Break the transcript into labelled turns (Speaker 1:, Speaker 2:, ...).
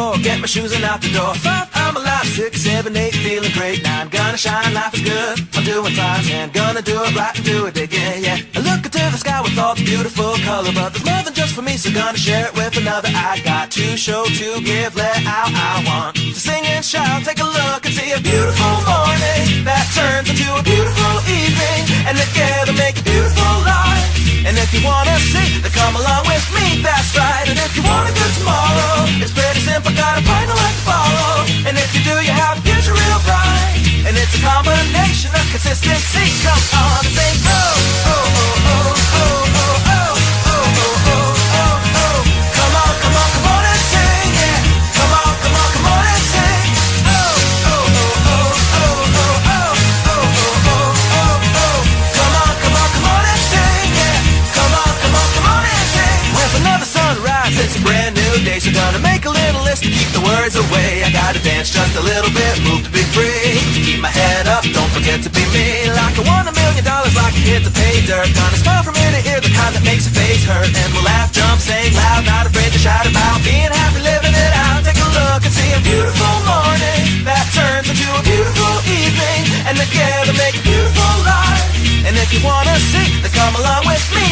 Speaker 1: 4, get my shoes and out the door. 5, I'm alive. 6, 7, 8, feeling great. 9, gonna shine, life is good. I'm doing fine, 10, gonna do it right and do it again, yeah. I look into the sky with all the beautiful color, but there's more than just for me, so gonna share it with another. I got to show, to give, let out. I want to sing and shout. Take a look and see a beautiful morning that turns into a beautiful evening, and together make a beautiful life. And if you wanna see, then come along with me, that's right. And if you want a good tomorrow, it's pretty simple, got a final life to follow. And if you do, you have a future real bright. And it's a combination of consistency. Come on and sing, oh, oh, oh, oh, oh, oh, oh, oh, oh, oh, oh, oh. Come on, come on, come on and sing, yeah. Come on, come on, come on and sing. Oh, oh, oh, oh, oh, oh, oh, oh, oh, oh, oh, oh. Come on, come on, come on and sing, yeah. Come on, come on, come on and sing. With another sunrise, it's a brand new day, so gonna make a little list to keep the words away. I gotta dance just a little bit, move to be free. Keep my head up, don't forget to be me. Like I won $1 million, like I hit the pay dirt. Gonna smile from ear to ear, the kind that makes your face hurt. And we'll laugh, jump, sing loud, not afraid to shout about being happy, living it out. Take a look and see a beautiful morning that turns into a beautiful evening, and together make a beautiful life. And if you wanna see, then come along with me,